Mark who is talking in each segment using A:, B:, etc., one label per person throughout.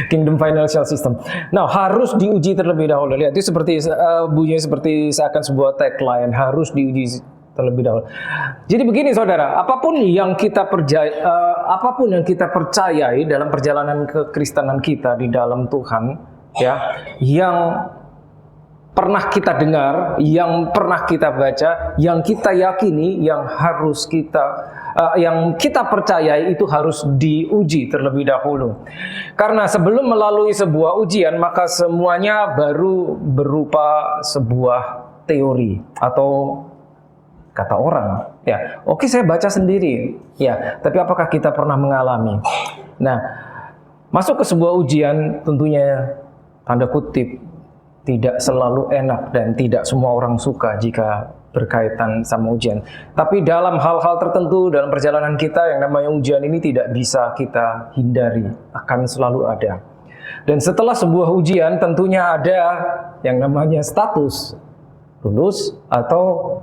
A: Kingdom financial system. Nah, harus diuji terlebih dahulu. Lihat, itu seperti bunyinya seperti seakan sebuah tagline, harus diuji terlebih dahulu. Jadi begini saudara, apapun yang kita percayai dalam perjalanan kekristenan kita di dalam Tuhan, ya, yang pernah kita dengar, yang pernah kita baca, yang kita yakini, yang kita percayai itu harus diuji terlebih dahulu. Karena sebelum melalui sebuah ujian, maka semuanya baru berupa sebuah teori atau kata orang. Ya, oke, saya baca sendiri. Ya, tapi apakah kita pernah mengalami? Nah, masuk ke sebuah ujian tentunya tanda kutip tidak selalu enak dan tidak semua orang suka jika berkaitan sama ujian. Tapi dalam hal-hal tertentu dalam perjalanan kita yang namanya ujian ini tidak bisa kita hindari, akan selalu ada. Dan setelah sebuah ujian tentunya ada yang namanya status lulus atau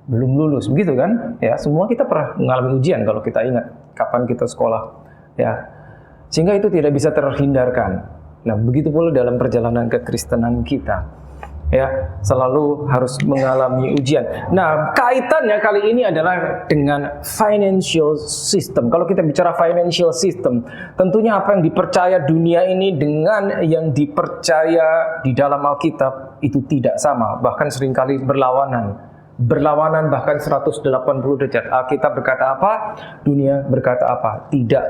A: belum lulus, begitu kan? Ya, semua kita pernah mengalami ujian kalau kita ingat kapan kita sekolah, ya. Sehingga itu tidak bisa terhindarkan. Nah, begitu pula dalam perjalanan kekristenan kita, ya, selalu harus mengalami ujian. Nah, kaitannya kali ini adalah dengan financial system. Kalau kita bicara financial system, tentunya apa yang dipercaya dunia ini dengan yang dipercaya di dalam Alkitab itu tidak sama, bahkan seringkali berlawanan bahkan 180 derajat. Alkitab berkata apa, dunia berkata apa, tidak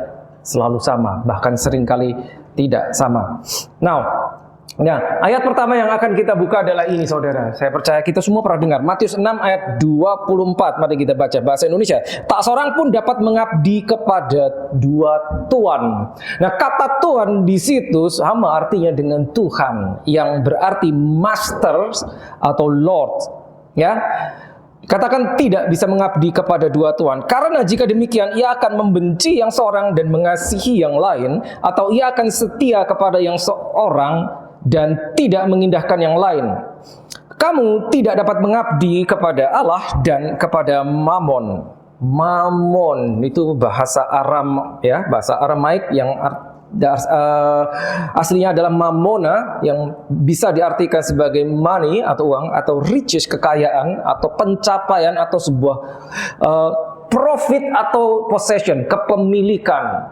A: selalu sama, bahkan seringkali tidak sama. Nah, ayat pertama yang akan kita buka adalah ini saudara. Saya percaya kita semua pernah dengar. Matius 6 ayat 24. Mari kita baca bahasa Indonesia. Tak seorang pun dapat mengabdi kepada dua tuan. Nah, kata tuan di situ sama artinya dengan Tuhan, yang berarti master atau lord. Ya. Katakan tidak bisa mengabdi kepada dua tuan. Karena jika demikian, ia akan membenci yang seorang dan mengasihi yang lain, atau ia akan setia kepada yang seorang dan tidak mengindahkan yang lain. Kamu tidak dapat mengabdi kepada Allah dan kepada Mammon. Mammon itu bahasa Aram, ya, bahasa Aramaik yang aslinya adalah mammona, yang bisa diartikan sebagai money atau uang, atau riches, kekayaan, atau pencapaian, atau sebuah profit atau possession, kepemilikan.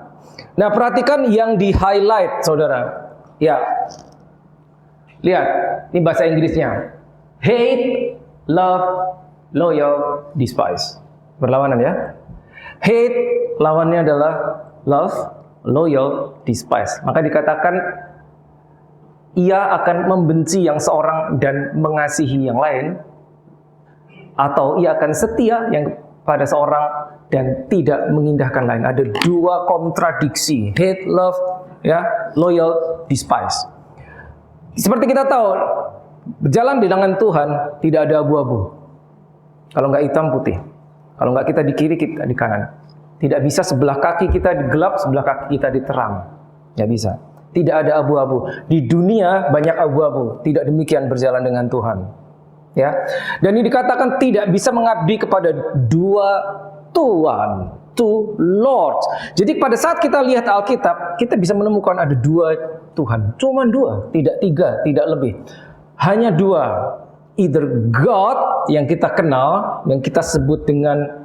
A: Nah, perhatikan yang di highlight saudara. Ya, lihat, ini bahasa Inggrisnya. Hate, love, loyal, despise. Berlawanan ya. Hate lawannya adalah love, loyal, despise. Maka dikatakan ia akan membenci yang seorang dan mengasihi yang lain, atau ia akan setia yang pada seorang dan tidak mengindahkan lain. Ada dua kontradiksi, hate, love, ya, loyal, despise. Seperti kita tahu, berjalan di tangan Tuhan tidak ada abu-abu. Kalau nggak hitam putih, kalau nggak kita di kiri, kita di kanan. Tidak bisa sebelah kaki kita gelap, sebelah kaki kita diterang. Nggak bisa. Tidak ada abu-abu. Di dunia banyak abu-abu. Tidak demikian berjalan dengan Tuhan. Ya. Dan ini dikatakan tidak bisa mengabdi kepada dua tuan, two lords. Jadi pada saat kita lihat Alkitab, kita bisa menemukan ada dua Tuhan. Cuma dua, tidak tiga, tidak lebih. Hanya dua. Either God yang kita kenal, yang kita sebut dengan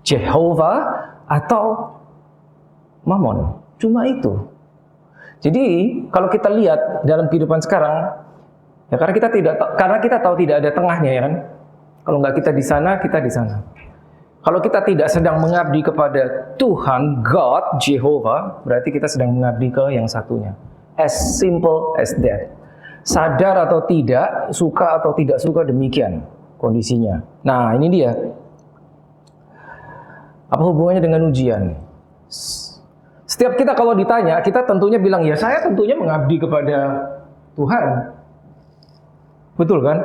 A: Jehovah, atau Mammon. Cuma itu. Jadi kalau kita lihat dalam kehidupan sekarang, ya, karena kita tahu tidak ada tengahnya, ya kan? Kalau nggak kita di sana, kita di sana. Kalau kita tidak sedang mengabdi kepada Tuhan, God, Jehovah, berarti kita sedang mengabdi ke yang satunya. As simple as that. Sadar atau tidak, suka atau tidak suka, demikian kondisinya. Nah, ini dia. Apa hubungannya dengan ujian? Setiap kita kalau ditanya, kita tentunya bilang, ya saya tentunya mengabdi kepada Tuhan. Betul kan?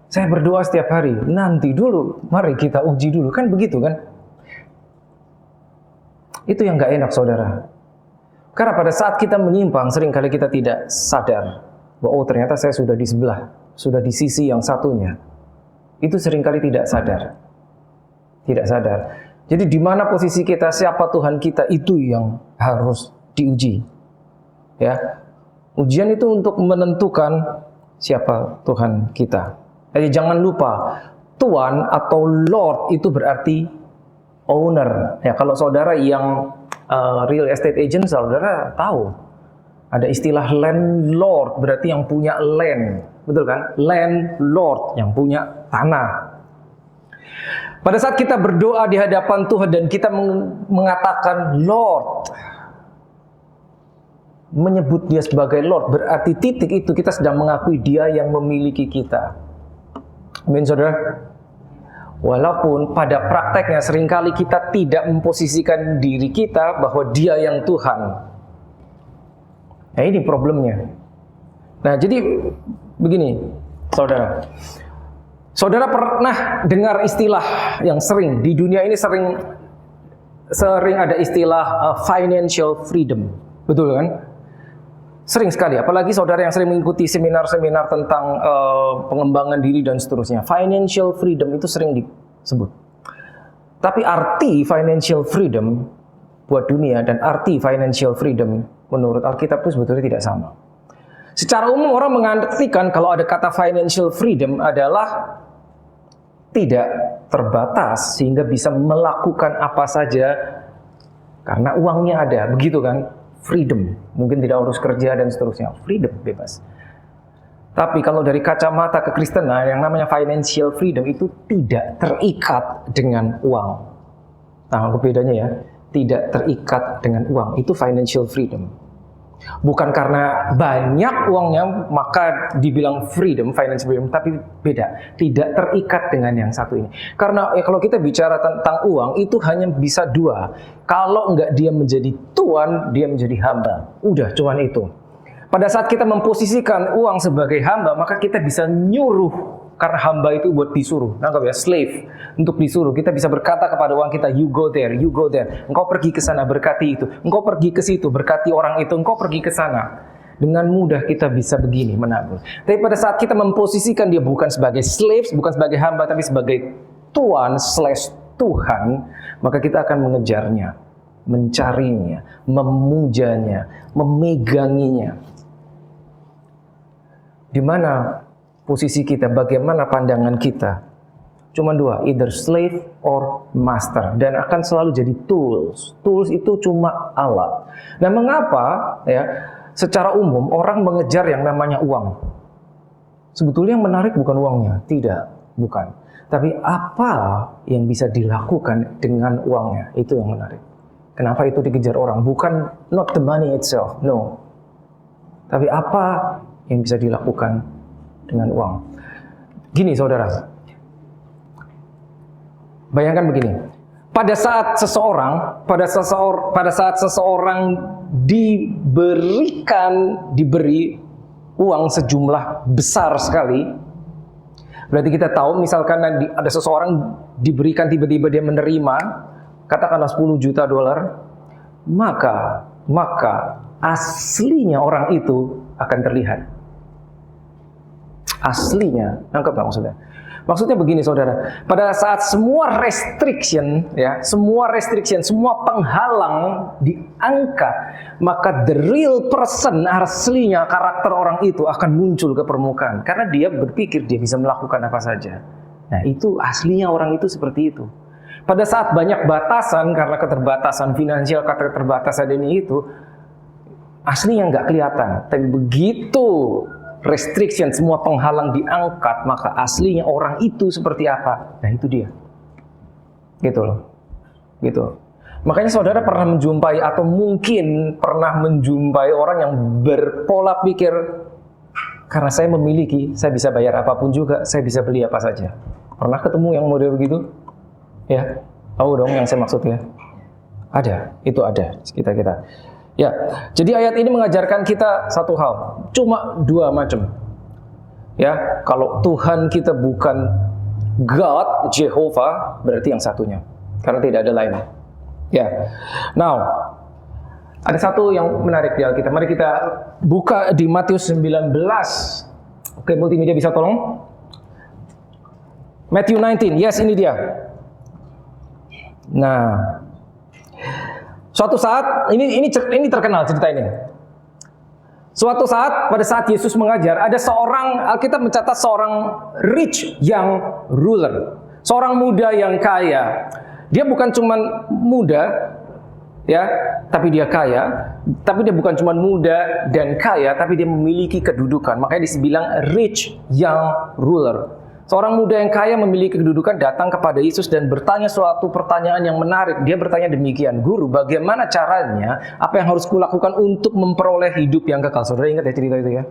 A: Saya berdoa setiap hari. Nanti dulu, mari kita uji dulu. Kan begitu kan? Itu yang gak enak saudara. Karena pada saat kita menyimpang, seringkali kita tidak sadar bahwa ternyata saya sudah di sebelah, sudah di sisi yang satunya. Itu seringkali tidak sadar. Tidak sadar. Jadi di mana posisi kita, siapa Tuhan kita, itu yang harus diuji. Ya, Ujian itu untuk menentukan siapa Tuhan kita. Jadi jangan lupa, Tuan atau Lord itu berarti owner. Ya, kalau saudara yang real estate agent, saudara tahu ada istilah landlord, berarti yang punya land, betul kan? Landlord, yang punya tanah. Pada saat kita berdoa di hadapan Tuhan dan kita mengatakan Lord, menyebut dia sebagai Lord, berarti titik itu kita sedang mengakui dia yang memiliki kita. Amin, saudara. Walaupun pada prakteknya seringkali kita tidak memposisikan diri kita bahwa dia yang Tuhan. Nah, ini problemnya. Nah, jadi begini, saudara. Saudara pernah dengar istilah yang sering di dunia ini sering ada istilah financial freedom, betul kan? Sering sekali, apalagi saudara yang sering mengikuti seminar-seminar tentang pengembangan diri dan seterusnya. Financial freedom itu sering disebut. Tapi arti financial freedom buat dunia dan arti financial freedom menurut Alkitab itu sebetulnya tidak sama. Secara umum orang mengartikan kalau ada kata financial freedom adalah tidak terbatas sehingga bisa melakukan apa saja karena uangnya ada, begitu kan? Freedom, mungkin tidak harus kerja dan seterusnya. Freedom, bebas. Tapi kalau dari kacamata kekristenan, yang namanya financial freedom itu tidak terikat dengan uang. Nah, bedanya ya, tidak terikat dengan uang. Itu financial freedom. Bukan karena banyak uangnya maka dibilang freedom, financial freedom, tapi beda. Tidak terikat dengan yang satu ini. Karena kalau kita bicara tentang uang, itu hanya bisa dua. Kalau enggak dia menjadi tuan, dia menjadi hamba. Udah, cuman itu. Pada saat kita memposisikan uang sebagai hamba, maka kita bisa nyuruh. Karena hamba itu buat disuruh. Nangkap ya, slave. Untuk disuruh. Kita bisa berkata kepada uang kita, you go there, you go there. Engkau pergi ke sana, berkati itu. Engkau pergi ke situ, berkati orang itu. Engkau pergi ke sana. Dengan mudah kita bisa begini, menabur. Tapi pada saat kita memposisikan dia bukan sebagai slave, bukan sebagai hamba, tapi sebagai tuan/Tuhan, maka kita akan mengejarnya, mencarinya, memujanya, memeganginya. Di mana posisi kita, bagaimana pandangan kita? Cuma dua, either slave or master, dan akan selalu jadi tools. Tools itu cuma alat. Nah, mengapa ya secara umum orang mengejar yang namanya uang? Sebetulnya yang menarik bukan uangnya, tidak, bukan. Tapi apa yang bisa dilakukan dengan uangnya, itu yang menarik. Kenapa itu dikejar orang? Bukan not the money itself, no. Tapi apa yang bisa dilakukan dengan uang? Gini saudara, bayangkan begini. Pada saat seseorang diberi uang sejumlah besar sekali, berarti kita tahu misalkan ada seseorang diberikan tiba-tiba dia menerima katakanlah 10 juta dolar, maka aslinya orang itu akan terlihat. Aslinya, nangkep nggak maksudnya? Maksudnya begini saudara, pada saat semua restriction, semua penghalang diangkat, maka the real person, aslinya karakter orang itu akan muncul ke permukaan. Karena dia berpikir dia bisa melakukan apa saja. Nah itu aslinya orang itu seperti itu. Pada saat banyak batasan, karena keterbatasan finansial, karena keterbatasan ini itu, aslinya nggak kelihatan. Tapi begitu restriction, semua penghalang diangkat, maka aslinya orang itu seperti apa? Nah itu dia. Gitu loh. Gitu. Makanya saudara pernah menjumpai atau mungkin pernah menjumpai orang yang berpola pikir, karena saya memiliki, saya bisa bayar apapun juga, saya bisa beli apa saja. Pernah ketemu yang model begitu? Ya, tahu dong yang saya maksud ya? Ada, itu ada kita. Ya, jadi ayat ini mengajarkan kita satu hal, cuma dua macam. Ya, kalau Tuhan kita bukan God, Jehovah, berarti yang satunya, karena tidak ada lain. Ya, now ada satu yang menarik di Alkitab. Mari kita buka di Matius 19. Oke, multimedia bisa tolong? Matthew 19, yes ini dia. Nah. Suatu saat, ini terkenal cerita ini. Suatu saat, pada saat Yesus mengajar, ada seorang, Alkitab mencatat seorang rich young ruler. Seorang muda yang kaya. Dia bukan cuma muda, ya, tapi dia kaya. Tapi dia bukan cuma muda dan kaya, tapi dia memiliki kedudukan. Makanya dibilang rich young ruler. Seorang muda yang kaya memiliki kedudukan datang kepada Yesus dan bertanya suatu pertanyaan yang menarik. Dia bertanya demikian, "Guru, bagaimana caranya? Apa yang harus kulakukan untuk memperoleh hidup yang kekal?" Saudara ingat ya cerita itu ya?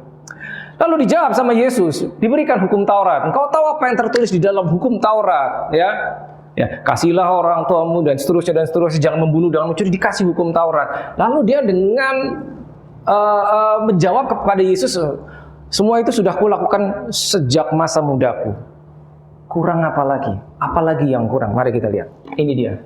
A: Lalu dijawab sama Yesus, diberikan hukum Taurat. Engkau tahu apa yang tertulis di dalam hukum Taurat, ya? Ya, kasihlah orang tuamu dan seterusnya, jangan membunuh, jangan mencuri, dikasih hukum Taurat. Lalu dia dengan menjawab kepada Yesus, "Semua itu sudah kulakukan sejak masa mudaku. Kurang apa lagi? Apalagi yang kurang?" Mari kita lihat. Ini dia.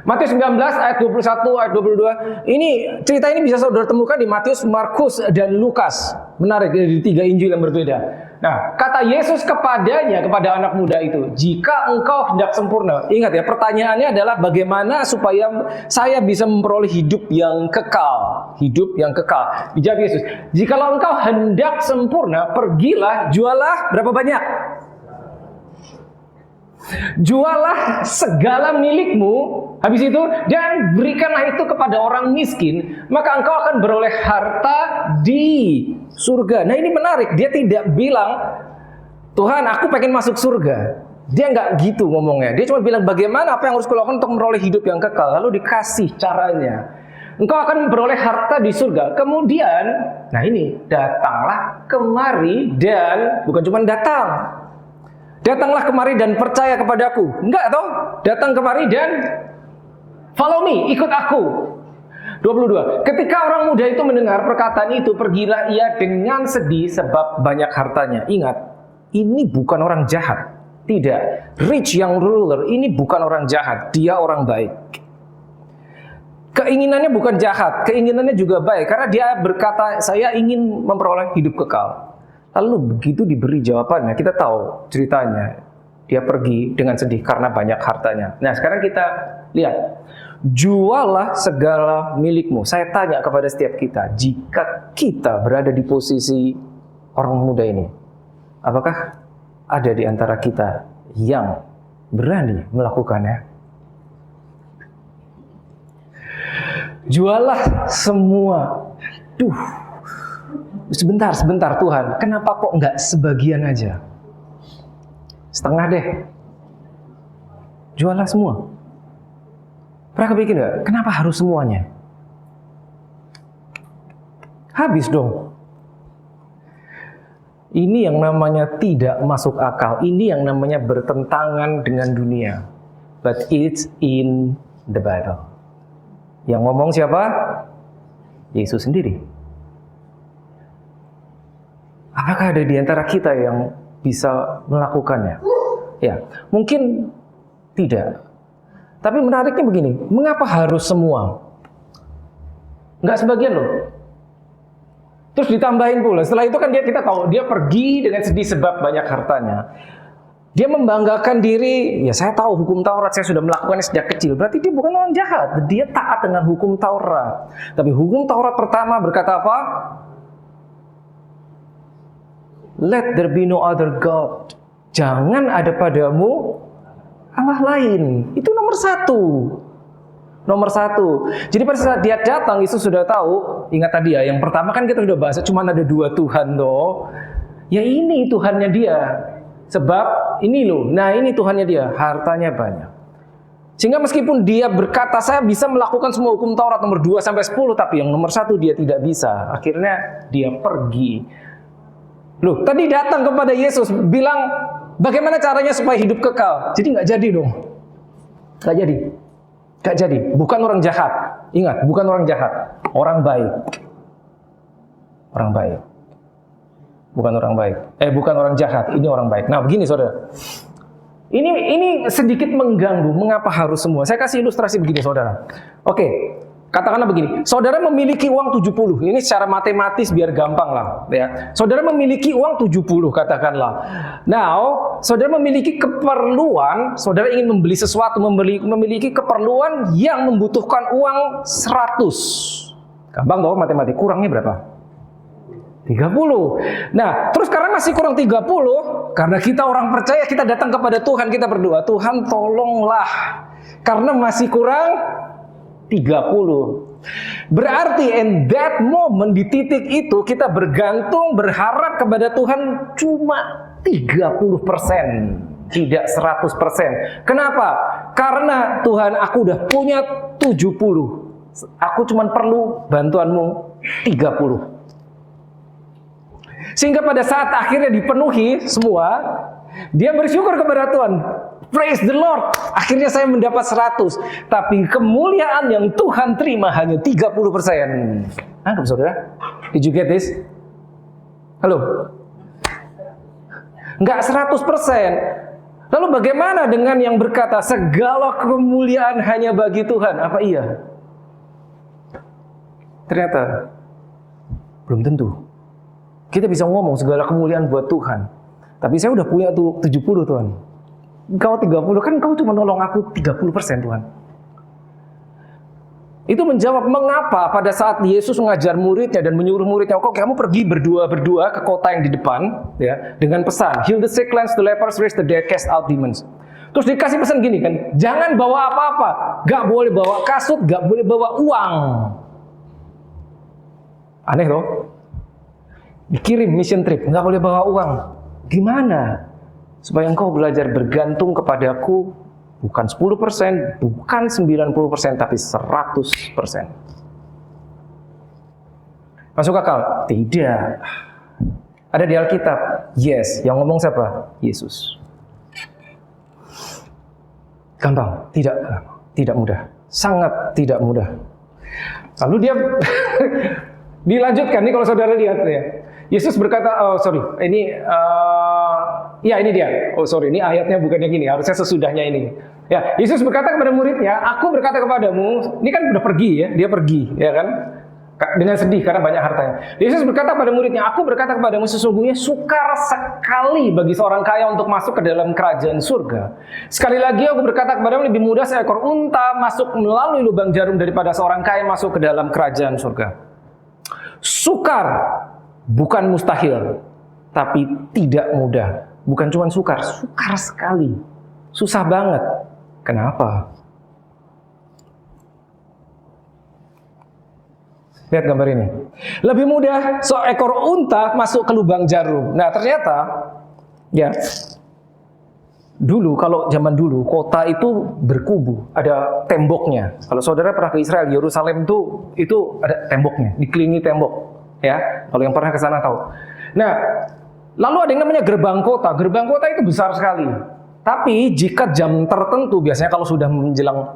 A: Matius 19 ayat 21 ayat 22. Ini cerita ini bisa saudara temukan di Matius, Markus dan Lukas. Menarik, dari 3 Injil yang berbeda. Nah, kata Yesus kepadanya, kepada anak muda itu, "Jika engkau hendak sempurna." Ingat ya, pertanyaannya adalah bagaimana supaya saya bisa memperoleh hidup yang kekal. Hidup yang kekal. Dijawab Yesus, "Jikalau engkau hendak sempurna, pergilah, jualah berapa banyak? Jualah segala milikmu, habis itu, dan berikanlah itu kepada orang miskin, maka engkau akan beroleh harta di surga." Nah ini menarik, dia tidak bilang, "Tuhan, aku pengen masuk surga." Dia nggak gitu ngomongnya. Dia cuma bilang bagaimana apa yang harus kulakukan untuk memperoleh hidup yang kekal. Lalu dikasih caranya. Engkau akan memperoleh harta di surga. Kemudian, nah ini, datanglah kemari dan, bukan cuma datang. Datanglah kemari dan percaya kepadaku. Enggak toh? Datang kemari dan follow me, ikut aku. 22. Ketika orang muda itu mendengar perkataan itu, pergilah ia dengan sedih sebab banyak hartanya. Ingat, ini bukan orang jahat. Tidak. Rich young ruler ini bukan orang jahat. Dia orang baik. Keinginannya bukan jahat, keinginannya juga baik. Karena dia berkata, "Saya ingin memperoleh hidup kekal." Lalu begitu diberi jawabannya, kita tahu ceritanya. Dia pergi dengan sedih karena banyak hartanya. Nah sekarang kita lihat. Jualah segala milikmu. Saya tanya kepada setiap kita, jika kita berada di posisi orang muda ini, apakah ada di antara kita yang berani melakukannya? Jualah semua. Sebentar Tuhan, kenapa kok nggak sebagian aja? Setengah deh. Jualah semua. Pernah kepikir nggak? Kenapa harus semuanya? Habis dong. Ini yang namanya tidak masuk akal. Ini yang namanya bertentangan dengan dunia. But it's in the Bible. Yang ngomong siapa? Yesus sendiri. Apakah ada di antara kita yang bisa melakukannya? Ya, mungkin tidak. Tapi menariknya begini, mengapa harus semua? Enggak sebagian loh. Terus ditambahin pula, setelah itu kan kita tahu, dia pergi dengan sedih sebab banyak hartanya. Dia membanggakan diri, ya saya tahu hukum Taurat, saya sudah melakukannya sejak kecil. Berarti dia bukan orang jahat, dia taat dengan hukum Taurat. Tapi hukum Taurat pertama berkata apa? Let there be no other God. Jangan ada padamu Allah lain. Itu nomor 1. Nomor 1. Jadi pada saat dia datang, Yesus sudah tahu. Ingat tadi ya, yang pertama kan kita sudah bahas, cuma ada 2 Tuhan toh. Ya ini Tuhannya dia. Sebab ini loh, nah ini Tuhannya dia, hartanya banyak. Sehingga meskipun dia berkata, saya bisa melakukan semua hukum Taurat nomor 2 sampai 10, tapi yang nomor 1 dia tidak bisa. Akhirnya dia pergi. Loh, tadi datang kepada Yesus, bilang, bagaimana caranya supaya hidup kekal? Jadi nggak jadi dong. Nggak jadi. Nggak jadi. Bukan orang jahat. Ingat, bukan orang jahat. Orang baik. Orang baik. Bukan orang baik. Bukan orang jahat. Ini orang baik. Nah, begini saudara. Ini sedikit mengganggu. Mengapa harus semua? Saya kasih ilustrasi begini saudara. Oke. Katakanlah begini, saudara memiliki uang 70. Ini secara matematis biar gampang lah, ya. Saudara memiliki uang 70 katakanlah. Now, saudara memiliki keperluan, saudara ingin membeli sesuatu, memiliki keperluan yang membutuhkan uang 100. Gampang dong matematik, kurangnya berapa? 30. Nah, terus karena masih kurang 30, karena kita orang percaya, kita datang kepada Tuhan, kita berdoa, Tuhan tolonglah, karena masih kurang 30. Berarti in that moment, di titik itu, kita bergantung, berharap kepada Tuhan cuma 30%, tidak 100%. Kenapa? Karena Tuhan, aku udah punya 70. Aku cuma perlu bantuanmu 30. Sehingga pada saat akhirnya dipenuhi semua, dia bersyukur kepada Tuhan. Praise the Lord. Akhirnya saya mendapat 100. Tapi kemuliaan yang Tuhan terima hanya 30%. Anggap saudara. Did you get this? Halo? Enggak 100%. Lalu bagaimana dengan yang berkata segala kemuliaan hanya bagi Tuhan? Apa iya? Ternyata belum tentu. Kita bisa ngomong segala kemuliaan buat Tuhan. Tapi saya udah punya tuh 70 Tuhan. Kau 30, kan kau cuma nolong aku 30% Tuhan. Itu menjawab mengapa pada saat Yesus mengajar muridnya dan menyuruh muridnya, kok kamu pergi berdua ke kota yang di depan, ya, dengan pesan, heal the sick, cleanse the lepers, raise the dead, cast out demons. Terus dikasih pesan gini kan, jangan bawa apa-apa, gak boleh bawa kasut, gak boleh bawa uang. Aneh loh. Dikirim mission trip, nggak boleh bawa uang. Gimana? Supaya engkau belajar bergantung kepadaku bukan 10%, bukan 90%, tapi 100%. Masuk akal? Tidak. Ada di Alkitab? Yes. Yang ngomong siapa? Yesus. Gampang? Tidak mudah. Sangat tidak mudah. Lalu dia dilanjutkan nih kalau saudara lihat ya. Yesus berkata, ini dia. Ini ayatnya bukannya gini, harusnya sesudahnya ini. Ya, Yesus berkata kepada muridnya, aku berkata kepadamu, ini kan udah pergi ya, dia pergi, ya kan? Dengan sedih karena banyak hartanya. Yesus berkata kepada muridnya, aku berkata kepadamu sesungguhnya sukar sekali bagi seorang kaya untuk masuk ke dalam kerajaan surga. Sekali lagi aku berkata kepadamu, lebih mudah seekor unta masuk melalui lubang jarum daripada seorang kaya masuk ke dalam kerajaan surga. Sukar. Bukan mustahil, tapi tidak mudah. Bukan cuma sukar sekali. Susah banget. Kenapa? Lihat gambar ini. Lebih mudah seekor unta masuk ke lubang jarum. Nah ternyata, ya, dulu kalau zaman dulu kota itu berkubu, ada temboknya. Kalau saudara pernah ke Israel, Yerusalem itu ada temboknya, dikelilingi tembok. Ya, kalau yang pernah ke sana tahu. Nah, lalu ada yang namanya gerbang kota. Gerbang kota itu besar sekali. Tapi jika jam tertentu, biasanya kalau sudah menjelang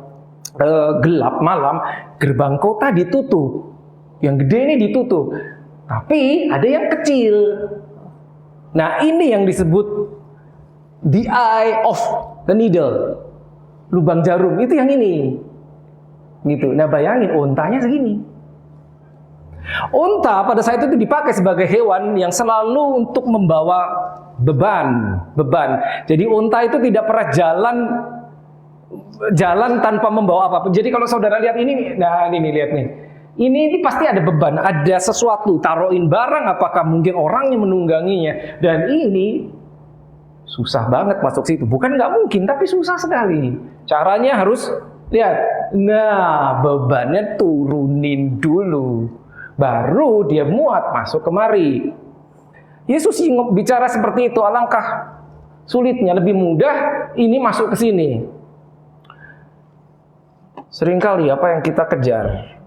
A: gelap malam, gerbang kota ditutup. Yang gede ini ditutup. Tapi ada yang kecil. Nah, ini yang disebut the eye of the needle. Lubang jarum itu yang ini. Gitu. Nah, bayangin untanya segini. Unta pada saat itu dipakai sebagai hewan yang selalu untuk membawa beban. Jadi unta itu tidak pernah jalan tanpa membawa apa-apa. Jadi kalau saudara lihat ini, nah ini lihat nih. Ini pasti ada beban, ada sesuatu, taruhin barang, apakah mungkin orang yang menungganginya. Dan ini susah banget masuk situ. Bukan nggak mungkin, tapi susah sekali. Caranya harus lihat. Nah, bebannya turunin dulu. Baru dia muat masuk kemari. Yesus bicara seperti itu, alangkah sulitnya, lebih mudah ini masuk ke sini. Seringkali apa yang kita kejar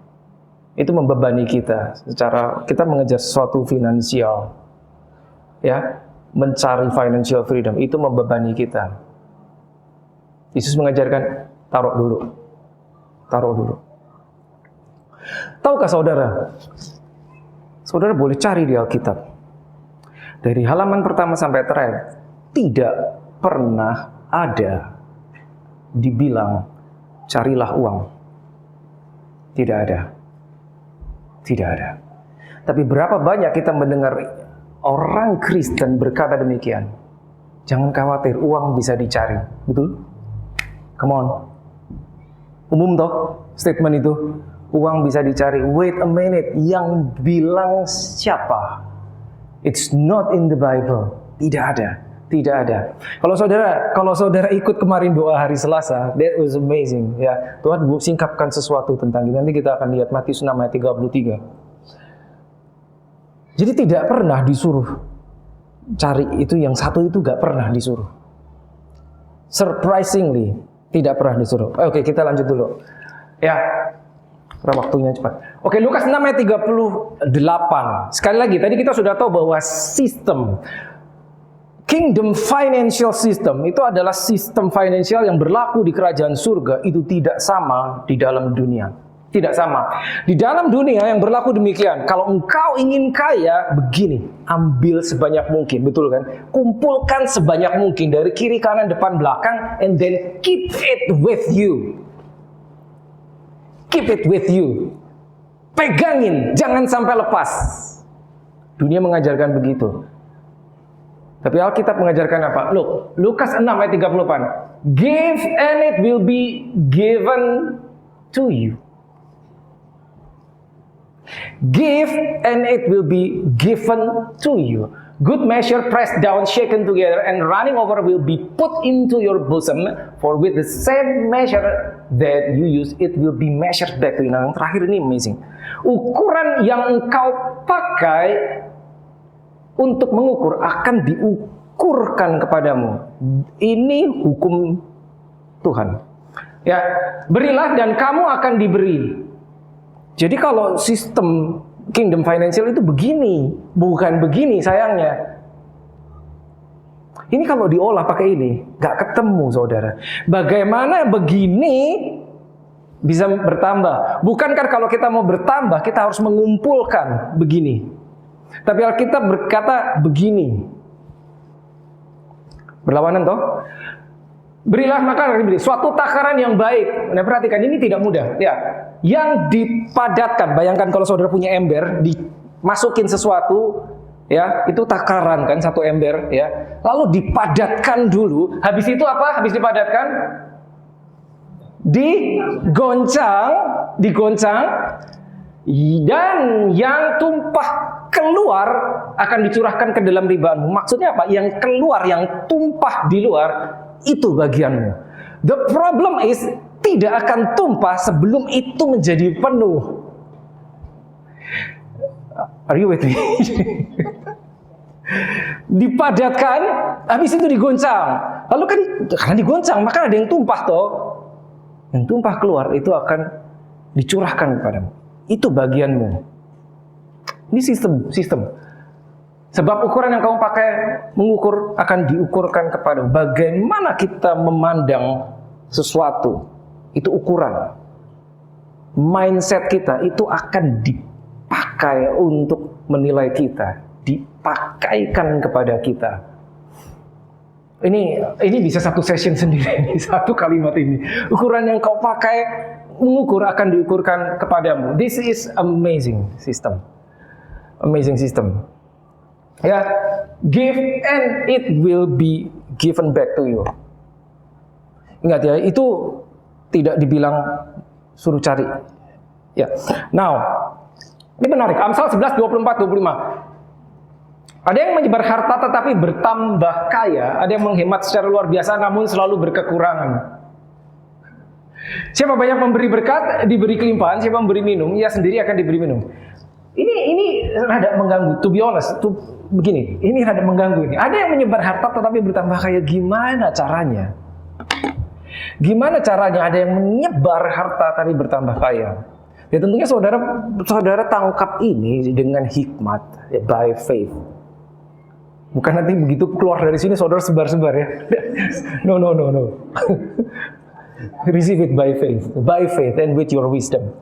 A: itu membebani kita. Secara kita mengejar sesuatu finansial, ya, mencari financial freedom itu membebani kita. Yesus mengajarkan taruh dulu. Tahukah saudara? Saudara boleh cari di Alkitab. Dari halaman pertama sampai terakhir, tidak pernah ada dibilang carilah uang. Tidak ada. Tapi berapa banyak kita mendengar orang Kristen berkata demikian. Jangan khawatir, uang bisa dicari. Betul? Come on. Umum toh statement itu. Uang bisa dicari. Wait a minute, yang bilang siapa? It's not in the Bible. Tidak ada. Tidak ada. Kalau saudara ikut kemarin doa hari Selasa, that was amazing. Ya, Tuhan singkapkan sesuatu tentang ini. Nanti kita akan lihat Matius 6 ayat 33. Jadi tidak pernah disuruh cari itu, yang satu itu gak pernah disuruh. Surprisingly, tidak pernah disuruh. Oke, kita lanjut dulu. Ya, karena waktunya cepat. Oke, Lukas 6 ayat 38. Sekali lagi, tadi kita sudah tahu bahwa sistem Kingdom financial system itu adalah sistem finansial yang berlaku di kerajaan surga, itu tidak sama di dalam dunia. Tidak sama. Di dalam dunia yang berlaku demikian. Kalau engkau ingin kaya, begini, ambil sebanyak mungkin, betul kan? Kumpulkan sebanyak mungkin dari kiri, kanan, depan, belakang, and then keep it with you. Keep it with you. Pegangin, jangan sampai lepas. Dunia mengajarkan begitu. Tapi Alkitab mengajarkan apa? Look, Lukas 6 ayat 38. Give and it will be given to you. Give and it will be given to you. Good measure pressed down, shaken together, and running over will be put into your bosom. For with the same measure that you use, it will be measured back to you. Nah, yang terakhir ini amazing. Ukuran yang engkau pakai untuk mengukur akan diukurkan kepadamu. Ini hukum Tuhan. Ya, berilah dan kamu akan diberi. Jadi kalau sistem kingdom financial itu begini, bukan begini sayangnya. Ini kalau diolah pakai ini, gak ketemu saudara. Bagaimana begini bisa bertambah? Bukankah kalau kita mau bertambah, kita harus mengumpulkan begini? Tapi Alkitab berkata begini. Berlawanan toh? Berilah maka akan diberi. Suatu takaran yang baik. Nah, perhatikan ini tidak mudah. Ya, yang dipadatkan. Bayangkan kalau saudara punya ember, dimasukin sesuatu, ya, itu takaran kan, satu ember, ya. Lalu dipadatkan dulu. Habis itu apa? Habis dipadatkan, digoncang, dan yang tumpah keluar akan dicurahkan ke dalam ribaanmu. Maksudnya apa? Yang keluar, yang tumpah di luar, itu bagianmu. The problem is, tidak akan tumpah sebelum itu menjadi penuh. Are you with me? Dipadatkan, habis itu digoncang. Lalu kan, karena digoncang, maka ada yang tumpah toh. Yang tumpah keluar, itu akan dicurahkan kepadamu. Itu bagianmu. Ini sistem. Sebab ukuran yang kamu pakai mengukur akan diukurkan kepadamu. Bagaimana kita memandang sesuatu, itu ukuran. Mindset kita itu akan dipakai untuk menilai kita, dipakaikan kepada kita. Ini bisa satu session sendiri, satu kalimat ini. Ukuran yang kau pakai mengukur akan diukurkan kepadamu. This is amazing system. Amazing system. Ya, give and it will be given back to you. Ingat ya, itu tidak dibilang suruh cari. Ya. Now, ini menarik. Amsal 11, 24, 25. Ada yang menyebar harta tetapi bertambah kaya, ada yang menghemat secara luar biasa namun selalu berkekurangan. Siapa banyak memberi berkat, diberi kelimpahan. Siapa memberi minum, ia sendiri akan diberi minum. Ini rada mengganggu, to be honest, begini, ini rada mengganggu ini. Ada yang menyebar harta tetapi bertambah kaya, gimana caranya? Gimana caranya ada yang menyebar harta tapi bertambah kaya? Ya tentunya saudara tangkap ini dengan hikmat, ya, by faith. Bukan nanti begitu keluar dari sini saudara sebar-sebar ya. No. Receive it by faith and with your wisdom.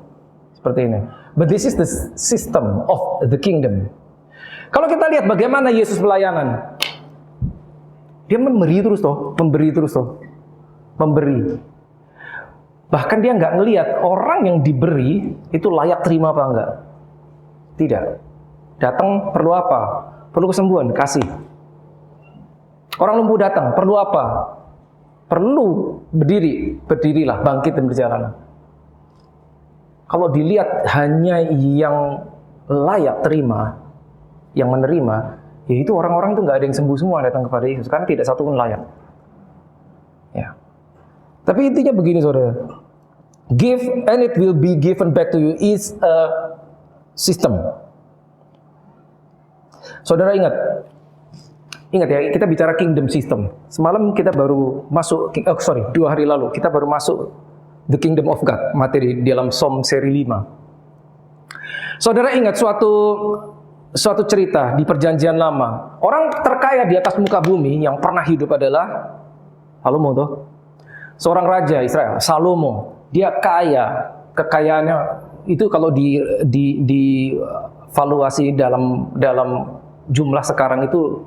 A: Seperti ini. But this is the system of the kingdom. Kalau kita lihat bagaimana Yesus pelayanan, dia memberi terus toh. Bahkan dia nggak ngelihat orang yang diberi itu layak terima apa enggak. Tidak. Datang perlu apa? Perlu kesembuhan, kasih. Orang lumpuh datang, perlu apa? Perlu berdiri, berdirilah, bangkit dan berjalan. Kalau dilihat hanya yang layak terima, yang menerima, yaitu orang-orang itu nggak ada yang sembuh semua datang kepada Yesus karena tidak satu pun layak. Ya. Tapi intinya begini saudara, give and it will be given back to you is a system. Saudara ingat ya, kita bicara kingdom system. Semalam kita baru masuk, 2 hari lalu kita baru masuk the kingdom of God, materi dalam Psalm seri 5. Saudara ingat suatu cerita di perjanjian lama. Orang terkaya di atas muka bumi yang pernah hidup adalah Salomo tuh. Seorang raja Israel, Salomo. Dia kaya, kekayaannya itu kalau di valuasi dalam jumlah sekarang itu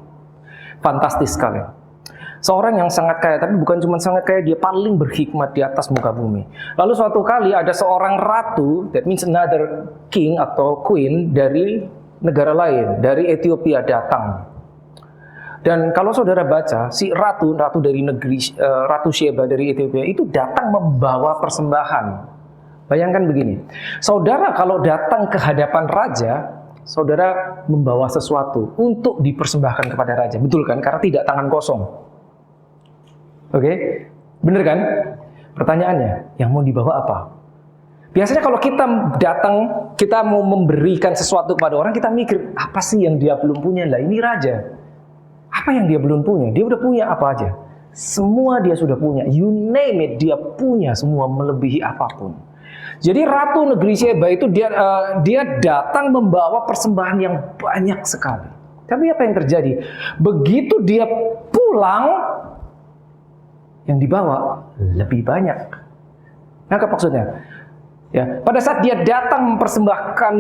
A: fantastis sekali. Seorang yang sangat kaya, tapi bukan cuma sangat kaya, dia paling berhikmat di atas muka bumi. Lalu suatu kali ada seorang ratu, that means another king atau queen dari negara lain, dari Ethiopia datang. Dan kalau saudara baca, si ratu dari negeri, Ratu Sheba dari Ethiopia itu datang membawa persembahan. Bayangkan begini, saudara kalau datang ke hadapan raja, saudara membawa sesuatu untuk dipersembahkan kepada raja. Betul kan? Karena tidak tangan kosong. Oke? Bener kan? Pertanyaannya, yang mau dibawa apa? Biasanya kalau kita datang, kita mau memberikan sesuatu kepada orang, kita mikir, apa sih yang dia belum punya? Lah ini raja. Apa yang dia belum punya? Dia udah punya apa aja? Semua dia sudah punya. You name it, dia punya semua melebihi apapun. Jadi Ratu Negeri Sheba itu dia datang membawa persembahan yang banyak sekali. Tapi apa yang terjadi? Begitu dia pulang, yang dibawa lebih banyak. Nangkap maksudnya? Ya, pada saat dia datang mempersembahkan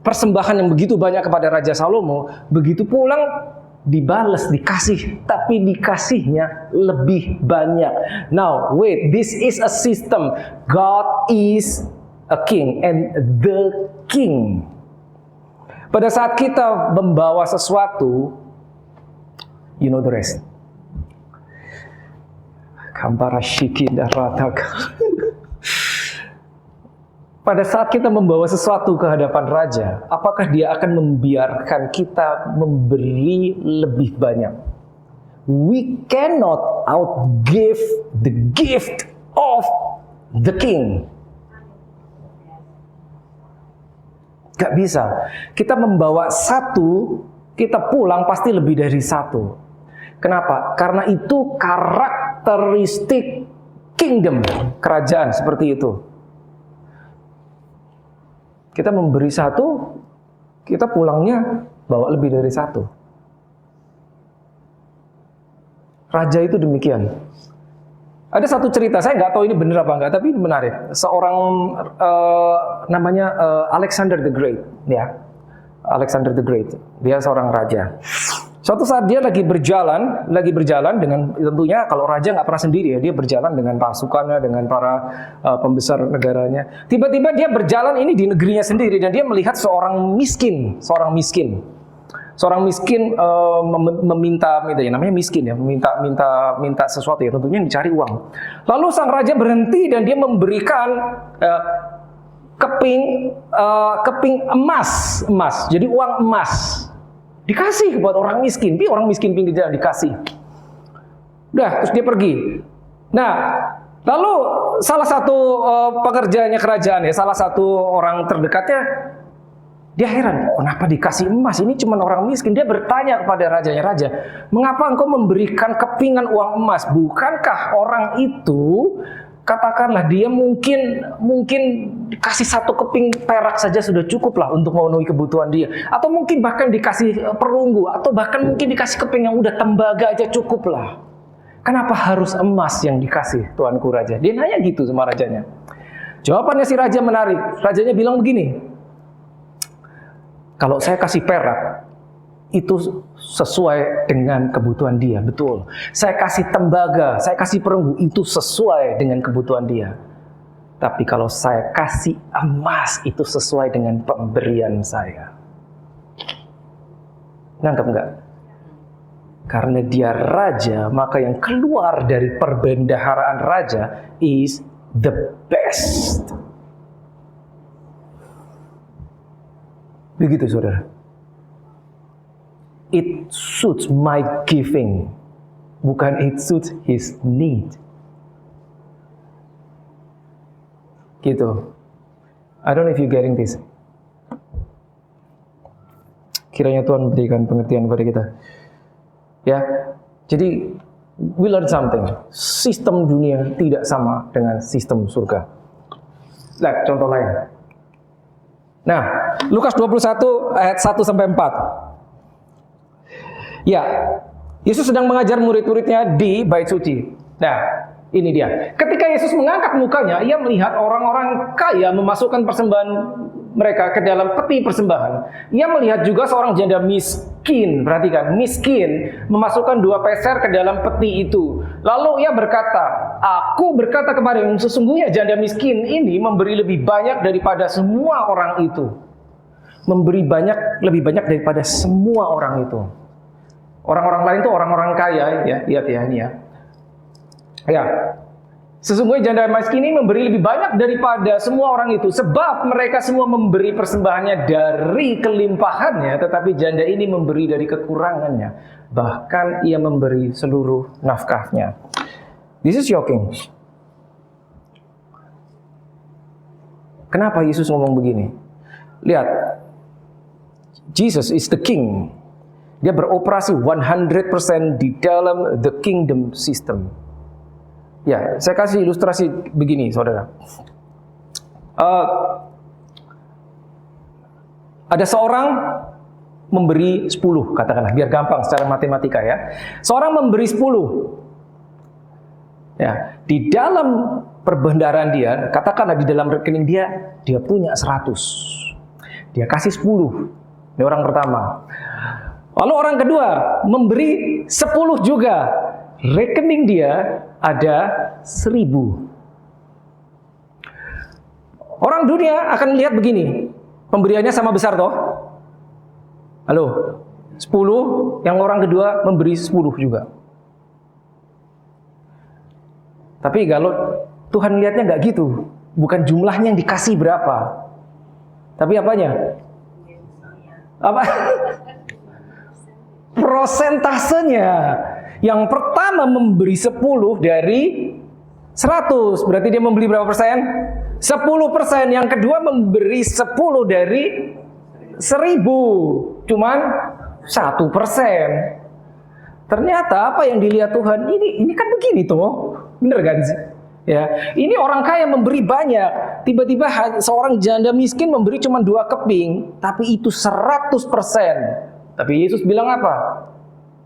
A: persembahan yang begitu banyak kepada Raja Salomo, begitu pulang dibales, dikasih, tapi dikasihnya lebih banyak. Now, wait, this is a system. God is a king and the king. Pada saat kita membawa sesuatu, you know the rest. Kampara shikin dan ratak. Pada saat kita membawa sesuatu ke hadapan raja, apakah dia akan membiarkan kita memberi lebih banyak? We cannot outgive the gift of the king. Gak bisa. Kita membawa satu, kita pulang pasti lebih dari satu. Kenapa? Karena itu karakteristik kingdom, kerajaan seperti itu. Kita memberi satu, kita pulangnya bawa lebih dari satu. Raja itu demikian. Ada satu cerita, saya nggak tahu ini benar apa enggak, tapi ini menarik. Seorang namanya Alexander the Great, ya. Alexander the Great, dia seorang raja. Suatu saat dia lagi berjalan dengan, tentunya kalau raja nggak pernah sendiri ya, dia berjalan dengan pasukannya, dengan para pembesar negaranya. Tiba-tiba dia berjalan ini di negerinya sendiri dan dia melihat seorang miskin meminta ya, namanya miskin ya, minta sesuatu ya, tentunya dicari uang. Lalu sang raja berhenti dan dia memberikan keping emas, jadi uang emas. Dikasih buat orang miskin, orang miskin pinggir jalan dikasih. Udah, terus dia pergi. Nah, lalu salah satu pekerjanya kerajaan ya, salah satu orang terdekatnya, dia heran, kenapa dikasih emas? Ini cuma orang miskin. Dia bertanya kepada rajanya, raja, mengapa engkau memberikan kepingan uang emas? Bukankah orang itu, katakanlah dia mungkin dikasih satu keping perak saja sudah cukup lah untuk memenuhi kebutuhan dia. Atau mungkin bahkan dikasih perunggu, atau bahkan mungkin dikasih keping yang udah tembaga aja cukup lah. Kenapa harus emas yang dikasih, tuanku raja? Dia nanya gitu sama rajanya. Jawabannya si raja menarik. Rajanya bilang begini, kalau saya kasih perak, itu sesuai dengan kebutuhan dia, betul. Saya kasih tembaga, saya kasih perunggu, itu sesuai dengan kebutuhan dia. Tapi kalau saya kasih emas, itu sesuai dengan pemberian saya. Nangkep nggak? Karena dia raja, maka yang keluar dari perbendaharaan raja is the best. Begitu saudara. it suits my giving, bukan it suits his need. Gitu. I don't know if you getting this. Kiranya Tuhan berikan pengertian kepada kita. Ya, jadi we learn something. Sistem dunia tidak sama dengan sistem surga. Lihat contoh lain. Nah, Lukas 21 ayat 1 sampai 4. Ya, Yesus sedang mengajar murid-muridnya di bait suci. Nah, ini dia. Ketika Yesus mengangkat mukanya, ia melihat orang-orang kaya memasukkan persembahan mereka ke dalam peti persembahan. Ia melihat juga seorang janda miskin, perhatikan, miskin, memasukkan 2 peser ke dalam peti itu. Lalu ia berkata, aku berkata kepadamu, sesungguhnya janda miskin ini memberi lebih banyak daripada semua orang itu. Memberi lebih banyak daripada semua orang itu. Orang-orang lain itu orang-orang kaya, ya, lihat ya ini ya. Ya, sesungguhnya janda miskin ini memberi lebih banyak daripada semua orang itu, sebab mereka semua memberi persembahannya dari kelimpahannya, tetapi janda ini memberi dari kekurangannya, bahkan ia memberi seluruh nafkahnya. This is shocking. Kenapa Yesus ngomong begini? Lihat, Jesus is the king. Dia beroperasi 100% di dalam the kingdom system. Ya, saya kasih ilustrasi begini, saudara. Ada seorang memberi 10, katakanlah, biar gampang secara matematika ya. Seorang memberi 10. Ya, di dalam perbendaharaan dia, katakanlah di dalam rekening dia punya 100. Dia kasih 10. Ini orang pertama. Lalu orang kedua memberi 10 juga. Rekening dia ada 1000. Orang dunia akan melihat begini, pemberiannya sama besar toh? Halo, 10, yang orang kedua memberi 10 juga. Tapi kalau Tuhan lihatnya nggak gitu, bukan jumlahnya yang dikasih berapa, tapi apanya? Apa? Prosentasenya. Yang pertama memberi 10 dari 100. Berarti dia membeli berapa persen? 10%. Yang kedua memberi 10 dari 1000. Cuman 1%. Ternyata apa yang dilihat Tuhan, ini kan begini tuh. Bener kan sih? Ya, ini orang kaya memberi banyak. Tiba-tiba seorang janda miskin memberi cuma 2 keping. Tapi itu 100%. Tapi Yesus bilang apa?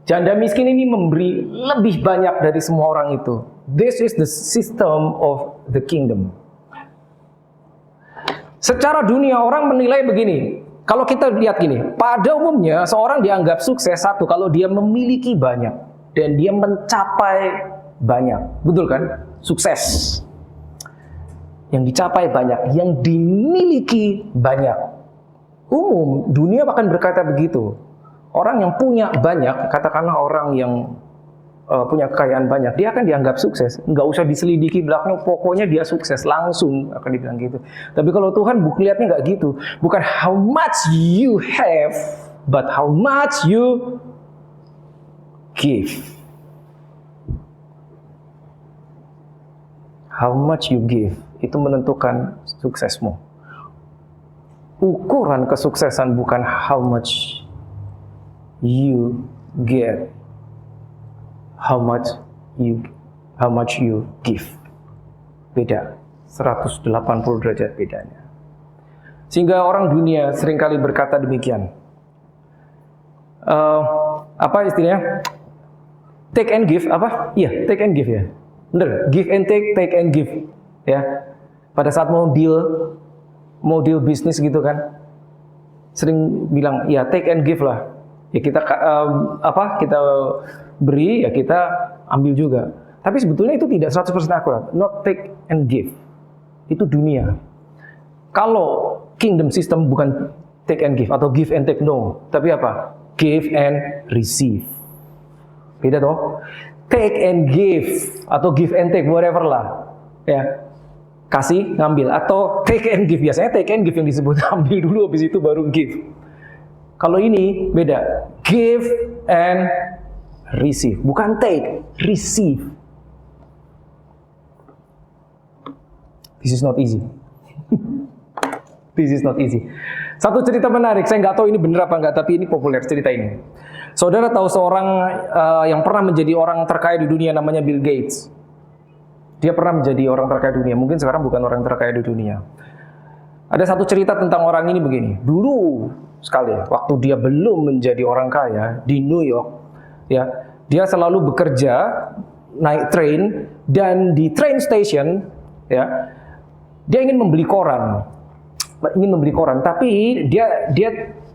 A: Janda miskin ini memberi lebih banyak dari semua orang itu. This is the system of the kingdom. Secara dunia orang menilai begini. Kalau kita lihat gini, pada umumnya seorang dianggap sukses satu kalau dia memiliki banyak dan dia mencapai banyak. Betul kan? Sukses. Yang dicapai banyak, yang dimiliki banyak. Umum dunia bahkan berkata begitu. Orang yang punya banyak, katakanlah orang yang punya kekayaan banyak, dia akan dianggap sukses. Nggak usah diselidiki belakangnya, pokoknya dia sukses, langsung akan dibilang gitu. Tapi kalau Tuhan lihatnya nggak gitu. Bukan how much you have, but how much you give. How much you give, itu menentukan suksesmu. Ukuran kesuksesan bukan how much you get, how much you give. Beda, 180 derajat bedanya. Sehingga orang dunia seringkali berkata demikian. Apa istilahnya? Take and give, apa? Iya, take and give ya. Bener, give and take and give. Ya. Pada saat mau deal bisnis gitu kan. Sering bilang, ya take and give lah. Ya kita kita beri, ya kita ambil juga. Tapi sebetulnya itu tidak 100% akurat. Not take and give. Itu dunia. Kalau kingdom system bukan take and give atau give and take, no. Tapi apa? Give and receive. Beda toh? Take and give atau give and take, whatever lah. Ya. Kasih, ngambil, atau take and give. Biasanya take and give yang disebut, ambil dulu habis itu baru give. Kalau ini beda. Give and receive. Bukan take, receive. This is not easy. This is not easy. Satu cerita menarik, saya nggak tahu ini benar apa nggak, tapi ini populer cerita ini. Saudara tahu seorang yang pernah menjadi orang terkaya di dunia namanya Bill Gates. Dia pernah menjadi orang terkaya di dunia, mungkin sekarang bukan orang terkaya di dunia. Ada satu cerita tentang orang ini begini. Dulu sekali, waktu dia belum menjadi orang kaya di New York, ya, dia selalu bekerja naik train, dan di train station, ya, dia ingin membeli koran, tapi dia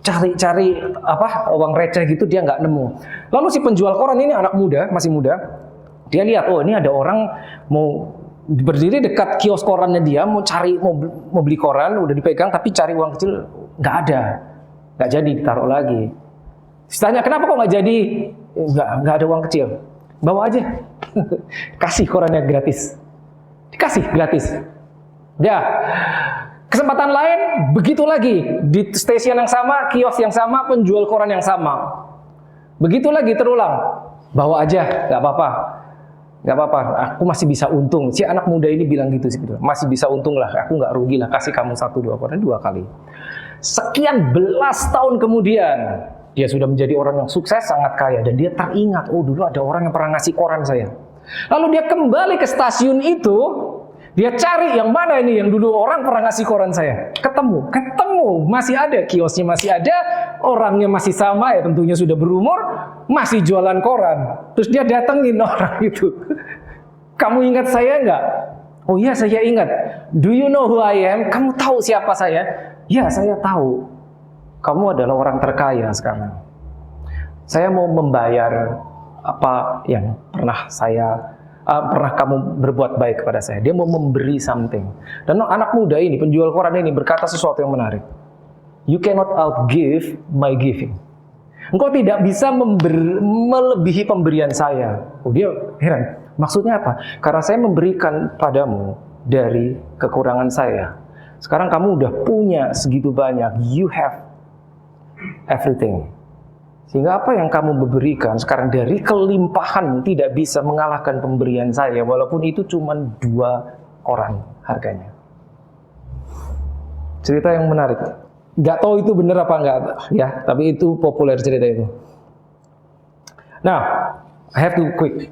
A: cari uang receh gitu, dia nggak nemu. Lalu si penjual koran ini anak muda, masih muda, dia lihat, oh ini ada orang mau berdiri dekat kios korannya dia, mau beli koran, udah dipegang, tapi cari uang kecil nggak ada, nggak jadi ditaruh lagi. Tanya, kenapa kok nggak jadi? Nggak ada uang kecil, bawa aja, kasih korannya gratis, dikasih gratis. Dah. Kesempatan lain, begitu lagi. Di stasiun yang sama, kios yang sama, penjual koran yang sama. Begitu lagi terulang. Bawa aja, nggak apa-apa. Nggak apa-apa, aku masih bisa untung. Si anak muda ini bilang gitu sih. Masih bisa untung lah, aku nggak rugi lah. Kasih kamu 1-2 koran, 2 kali. Sekian belas tahun kemudian, dia sudah menjadi orang yang sukses, sangat kaya. Dan dia teringat, oh dulu ada orang yang pernah ngasih koran saya. Lalu dia kembali ke stasiun itu, dia cari yang mana ini yang dulu orang pernah ngasih koran saya. Ketemu, masih ada, kiosnya masih ada, orangnya masih sama, ya tentunya sudah berumur, masih jualan koran. Terus dia datengin orang itu. Kamu ingat saya nggak? Oh iya, saya ingat. Do you know who I am? Kamu tahu siapa saya? Ya, saya tahu. Kamu adalah orang terkaya sekarang. Saya mau membayar apa yang pernah kamu berbuat baik kepada saya. Dia mau memberi something. Dan anak muda ini, penjual koran ini berkata sesuatu yang menarik. You cannot outgive my giving. Engkau tidak bisa melebihi pemberian saya. Oh, dia heran. Maksudnya apa? Karena saya memberikan padamu dari kekurangan saya. Sekarang kamu udah punya segitu banyak. You have everything. Sehingga apa yang kamu berikan sekarang dari kelimpahan tidak bisa mengalahkan pemberian saya, walaupun itu cuma 2 koran harganya. Cerita yang menarik. Gak tahu itu benar apa enggak, ya, tapi itu populer cerita itu. Nah, I have to quick.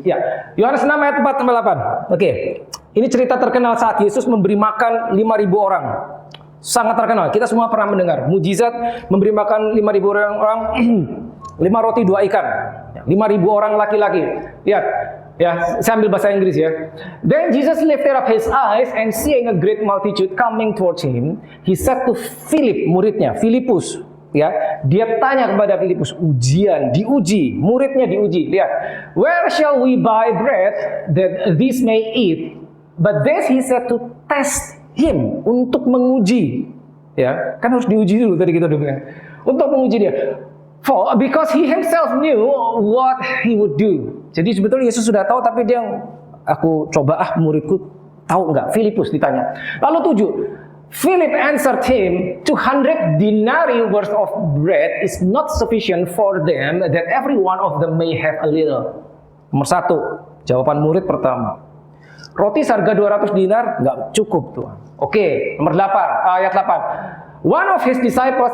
A: Ya, Yohanes 6 ayat 4-8. Oke. Ini cerita terkenal saat Yesus memberi makan 5.000 orang. Sangat terkenal, kita semua pernah mendengar. Mujizat memberi makan 5.000 orang, 5 roti 2 ikan. 5.000 orang laki-laki. Lihat, ya, saya ambil bahasa Inggris ya. Then Jesus lifted up his eyes and seeing a great multitude coming towards him, he said to Philip, muridnya, Filipus, ya, dia tanya kepada Filipus, diuji, muridnya diuji. Lihat, where shall we buy bread that these may eat? But this he said to test him, untuk menguji, ya, kan harus diuji dulu tadi kita udah bilang, untuk menguji dia, because he himself knew what he would do. Jadi sebetulnya Yesus sudah tahu, tapi dia, aku coba muridku tahu nggak? Filipus ditanya. Lalu 7, Philip answered him, 200 denarii worth of bread is not sufficient for them, that every one of them may have a little. Nomor 1, jawaban murid pertama. Roti seharga 200 dinar nggak cukup, Tuhan. Oke, nomor 8, ayat 8. One of his disciples,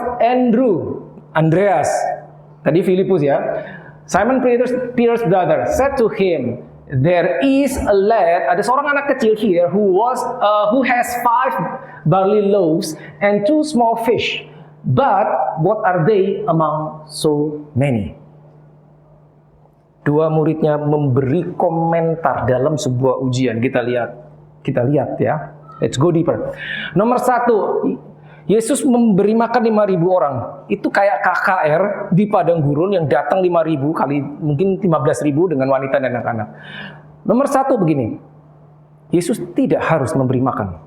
A: Andreas, tadi Filipus ya, Simon Peter's brother, said to him, there is a lad, ada seorang anak kecil here who has 5 barley loaves and 2 small fish. But what are they among so many? 2 muridnya memberi komentar dalam sebuah ujian. Kita lihat ya. Let's go deeper. Nomor 1, Yesus memberi makan 5.000 orang. Itu kayak KKR di padang gurun yang datang 5.000 kali mungkin 15.000 dengan wanita dan anak-anak. Nomor 1 begini. Yesus tidak harus memberi makan.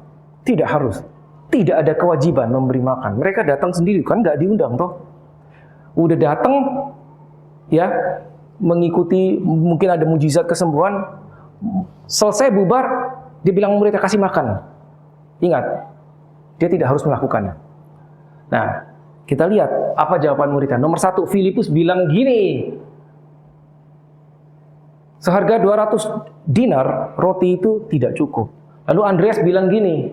A: Tidak harus. Tidak ada kewajiban memberi makan. Mereka datang sendiri, kan nggak diundang toh. Udah datang ya, mengikuti, mungkin ada mujizat kesembuhan, selesai bubar, dia bilang muridnya kasih makan. Ingat, dia tidak harus melakukannya. Nah, Kita lihat apa jawaban muridnya. Nomor 1, Filipus bilang gini, seharga 200 dinar roti itu tidak cukup. Lalu Andreas bilang gini,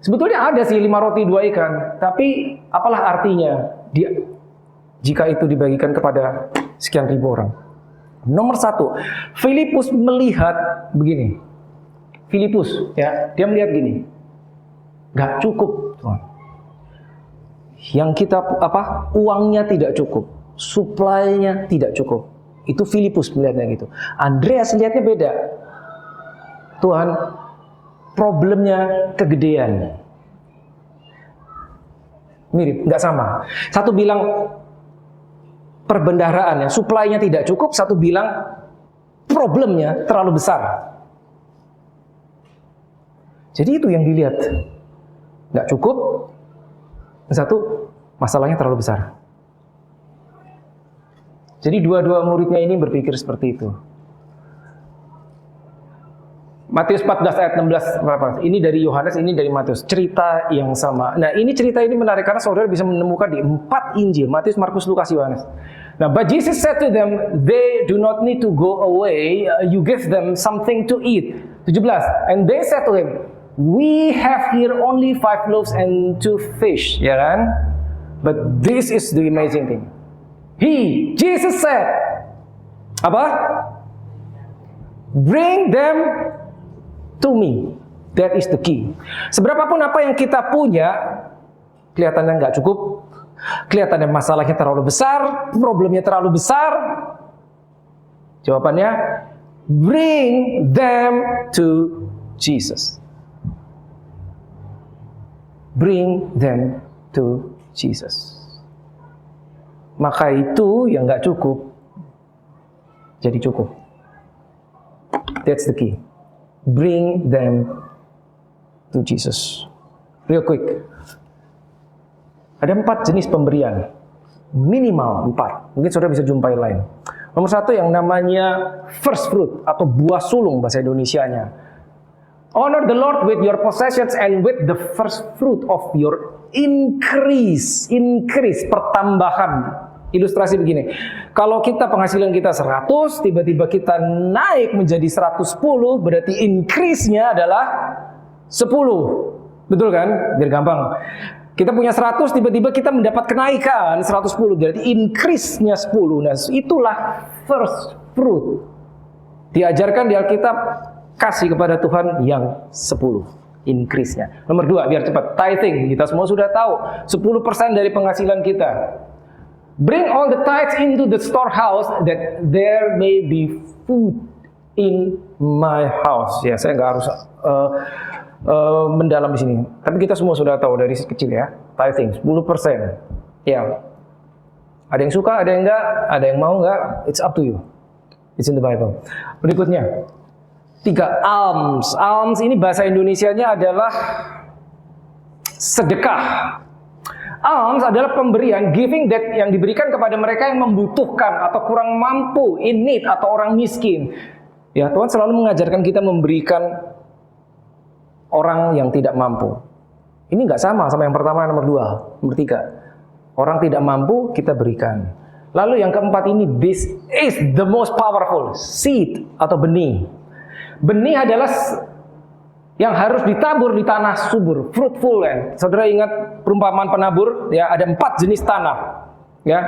A: sebetulnya ada sih 5 roti 2 ikan, tapi apalah artinya jika itu dibagikan kepada sekian ribu orang. Nomor 1, Filipus melihat begini. Filipus, ya, dia melihat gini, nggak cukup, Tuhan. Yang kita uangnya tidak cukup, supply-nya tidak cukup. Itu Filipus melihatnya gitu. Andreas lihatnya beda. Tuhan, problemnya kegedean. Mirip, nggak sama. Satu bilang perbendaharaan, ya, supply-nya tidak cukup. Satu bilang problemnya terlalu besar. Jadi itu yang dilihat. Nggak cukup. Satu, masalahnya terlalu besar. Jadi dua-dua muridnya ini berpikir seperti itu. Matius 14 ayat 16. Ini dari Yohanes, ini dari Matius. Cerita yang sama. Nah, ini cerita ini menarik karena saudara bisa menemukan di 4 Injil. Matius, Markus, Lukas, Yohanes. Nah, but Jesus said to them, they do not need to go away. You give them something to eat. 17. And they said to him, we have here only 5 loaves and 2 fish. Ya kan? But this is the amazing thing. Jesus said, apa? Bring them to me. That is the key. Seberapapun apa yang kita punya, kelihatannya nggak cukup, kelihatannya masalahnya terlalu besar, problemnya terlalu besar. Jawabannya, bring them to Jesus. Bring them to Jesus. Maka itu yang nggak cukup jadi cukup. That's the key. Bring them to Jesus. Real quick. Ada 4 jenis pemberian. Minimal 4. Mungkin saudara bisa jumpai lain. Nomor 1 yang namanya first fruit atau buah sulung bahasa Indonesianya. Honor the Lord with your possessions and with the first fruit of your increase. Increase, pertambahan. Ilustrasi begini. Kalau kita penghasilan kita 100, tiba-tiba kita naik menjadi 110, berarti increase-nya adalah 10. Betul kan? Biar gampang. Kita punya 100, tiba-tiba kita mendapat kenaikan 110, berarti increase-nya 10. Nah, itulah first fruit. Diajarkan di Alkitab, kasih kepada Tuhan yang 10 increase-nya. Nomor 2, biar cepat, tithing. Kita semua sudah tahu 10% dari penghasilan kita. Bring all the tithes into the storehouse that there may be food in my house. Ya, saya nggak harus mendalam di sini. Tapi kita semua sudah tahu dari kecil ya, tithing 10%. Ya, ada yang suka, ada yang enggak, ada yang mau enggak, it's up to you. It's in the Bible. Berikutnya. 3, alms. Alms ini bahasa Indonesianya adalah sedekah. Alms adalah pemberian, giving that yang diberikan kepada mereka yang membutuhkan atau kurang mampu, in need atau orang miskin. Ya, Tuhan selalu mengajarkan kita memberikan orang yang tidak mampu. Ini nggak sama yang pertama, nomor 2, nomor 3. Orang tidak mampu kita berikan. Lalu yang keempat ini, this is the most powerful, seed atau benih. Benih adalah yang harus ditabur di tanah subur, fruitful land. Saudara ingat perumpamaan penabur? Ya, ada 4 jenis tanah. Ya,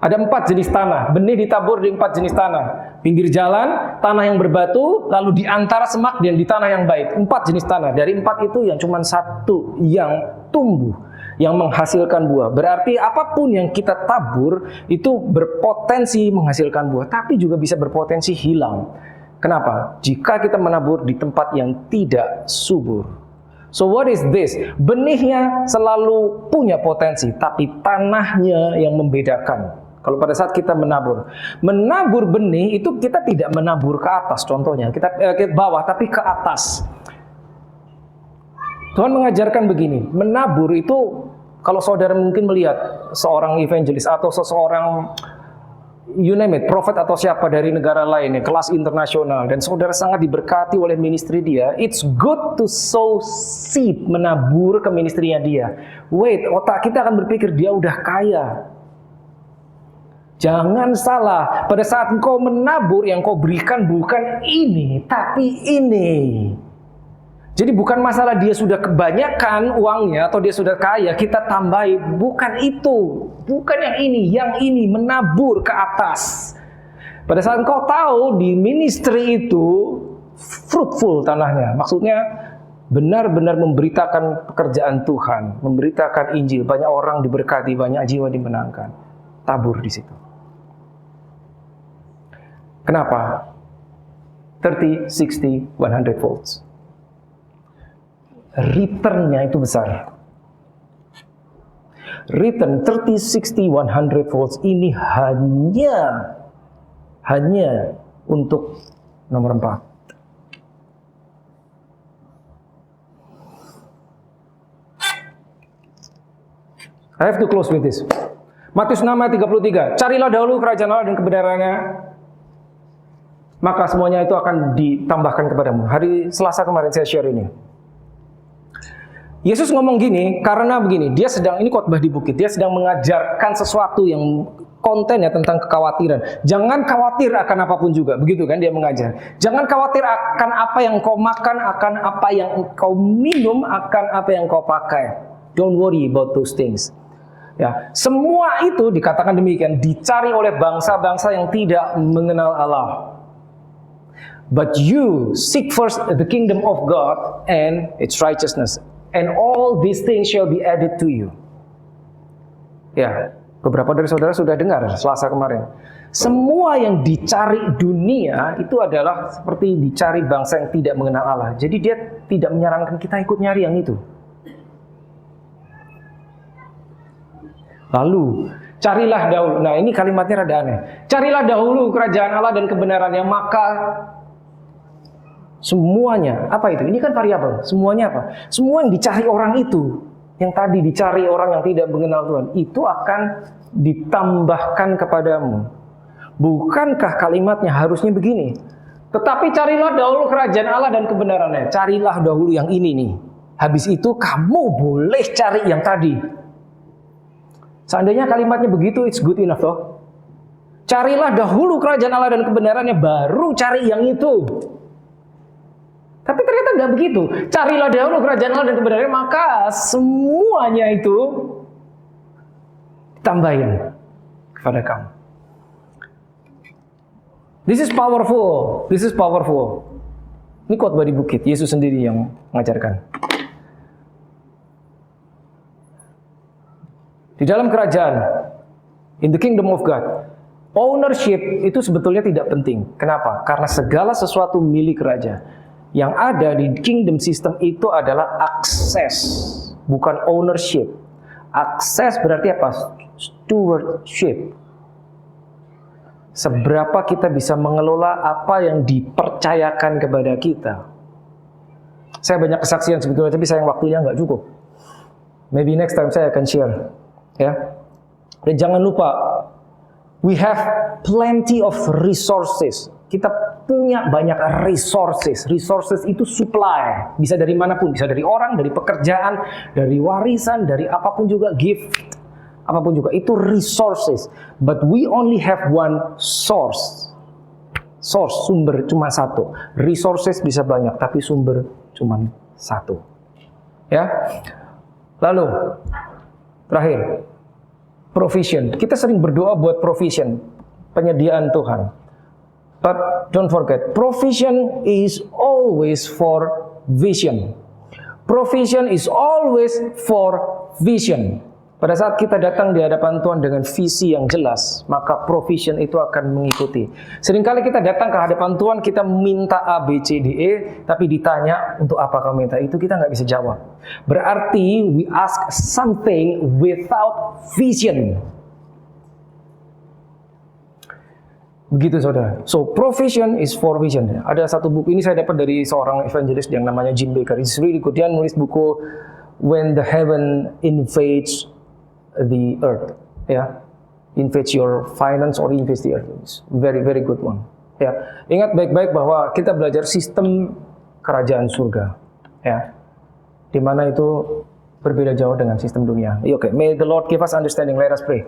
A: ada 4 jenis tanah. Benih ditabur di 4 jenis tanah. Pinggir jalan, tanah yang berbatu, lalu di antara semak dan di tanah yang baik. 4 jenis tanah. Dari 4 itu yang cuma 1 yang tumbuh, yang menghasilkan buah. Berarti apapun yang kita tabur itu berpotensi menghasilkan buah, tapi juga bisa berpotensi hilang. Kenapa? Jika kita menabur di tempat yang tidak subur. So what is this? Benihnya selalu punya potensi, tapi tanahnya yang membedakan. Kalau pada saat kita menabur benih itu kita tidak menabur ke atas, contohnya kita ke bawah, tapi ke atas. Tuhan mengajarkan begini, menabur itu kalau saudara mungkin melihat seorang evangelis atau seseorang you name it, prophet atau siapa dari negara lain, kelas internasional, dan saudara sangat diberkati oleh ministry dia, it's good to sow seed, menabur ke ministrinya dia. Wait, otak kita akan berpikir dia udah kaya. Jangan salah, pada saat engkau menabur, yang kau berikan bukan ini, tapi ini. Jadi bukan masalah dia sudah kebanyakan uangnya atau dia sudah kaya, kita tambahi. Bukan itu, bukan yang ini menabur ke atas. Pada saat engkau tahu di ministry itu fruitful tanahnya, maksudnya benar-benar memberitakan pekerjaan Tuhan, memberitakan Injil, banyak orang diberkati, banyak jiwa dimenangkan. Tabur di situ. Kenapa? 30, 60, 100 volts. Returnnya itu besar. Return 30, 60, 100 volts ini hanya untuk nomor 4. I have to close with this. Matius 6 ayat 33. Carilah dahulu kerajaan Allah dan kebenarannya, maka semuanya itu akan ditambahkan kepadamu. Hari Selasa kemarin saya share ini. Yesus ngomong gini karena begini, ini khotbah di bukit, dia sedang mengajarkan sesuatu yang kontennya tentang kekhawatiran. Jangan khawatir akan apapun juga, begitu kan dia mengajar. Jangan khawatir akan apa yang kau makan, akan apa yang kau minum, akan apa yang kau pakai. Don't worry about those things. Ya, semua itu dikatakan demikian dicari oleh bangsa-bangsa yang tidak mengenal Allah. But you seek first the kingdom of God and its righteousness, and all these things shall be added to you. Ya, beberapa dari saudara sudah dengar Selasa kemarin. Semua yang dicari dunia itu adalah seperti dicari bangsa yang tidak mengenal Allah. Jadi dia tidak menyarankan kita ikut nyari yang itu. Lalu, carilah dahulu. Nah, ini kalimatnya rada aneh. Carilah dahulu kerajaan Allah dan kebenarannya, maka semuanya, apa itu? Ini kan variabel. Semuanya apa? Semua yang dicari orang itu, yang tadi dicari orang yang tidak mengenal Tuhan, itu akan ditambahkan kepadamu. Bukankah kalimatnya harusnya begini? Tetapi carilah dahulu kerajaan Allah dan kebenarannya. Carilah dahulu yang ini nih. Habis itu kamu boleh cari yang tadi. Seandainya kalimatnya begitu, it's good enough toh. Carilah dahulu kerajaan Allah dan kebenarannya, baru cari yang itu. Tapi ternyata nggak begitu. Carilah dahulu kerajaan Allah dan kebenarannya, maka semuanya itu tambahin kepada kamu. This is powerful. This is powerful. Ini khotbah di bukit, Yesus sendiri yang mengajarkan. Di dalam kerajaan, in the kingdom of God, ownership itu sebetulnya tidak penting. Kenapa? Karena segala sesuatu milik raja. Yang ada di kingdom system itu adalah akses, bukan ownership. Akses berarti apa? Stewardship. Seberapa kita bisa mengelola apa yang dipercayakan kepada kita. Saya banyak kesaksian sebetulnya, tapi sayang waktunya nggak cukup. Maybe next time saya akan share. Ya. Dan jangan lupa, we have plenty of resources. Kita punya banyak resources. Resources itu supply. Bisa dari manapun. Bisa dari orang, dari pekerjaan, dari warisan, dari apapun juga, gift. Apapun juga. Itu resources. But we only have one source. Source, sumber cuma satu. Resources bisa banyak, tapi sumber cuma satu. Ya. Lalu, terakhir, provision. Kita sering berdoa buat provision, penyediaan Tuhan. But don't forget, provision is always for vision. Provision is always for vision. Pada saat kita datang di hadapan Tuhan dengan visi yang jelas, maka provision itu akan mengikuti. Seringkali kita datang ke hadapan Tuhan, kita minta A, B, C, D, E, tapi ditanya untuk apa kamu minta itu, kita nggak bisa jawab. Berarti we ask something without vision. Begitu saudara. So provision is for vision. Ada satu buku ini saya dapat dari seorang evangelist yang namanya Jim Baker. It's really good. Dia nulis buku When the Heaven Invades the Earth. Ya. invest your finance or invest your very very good one. Ya, ingat baik-baik bahwa kita belajar sistem kerajaan surga, ya, di mana itu berbeda jauh dengan sistem dunia. Oke, may the Lord give us understanding. Let us pray.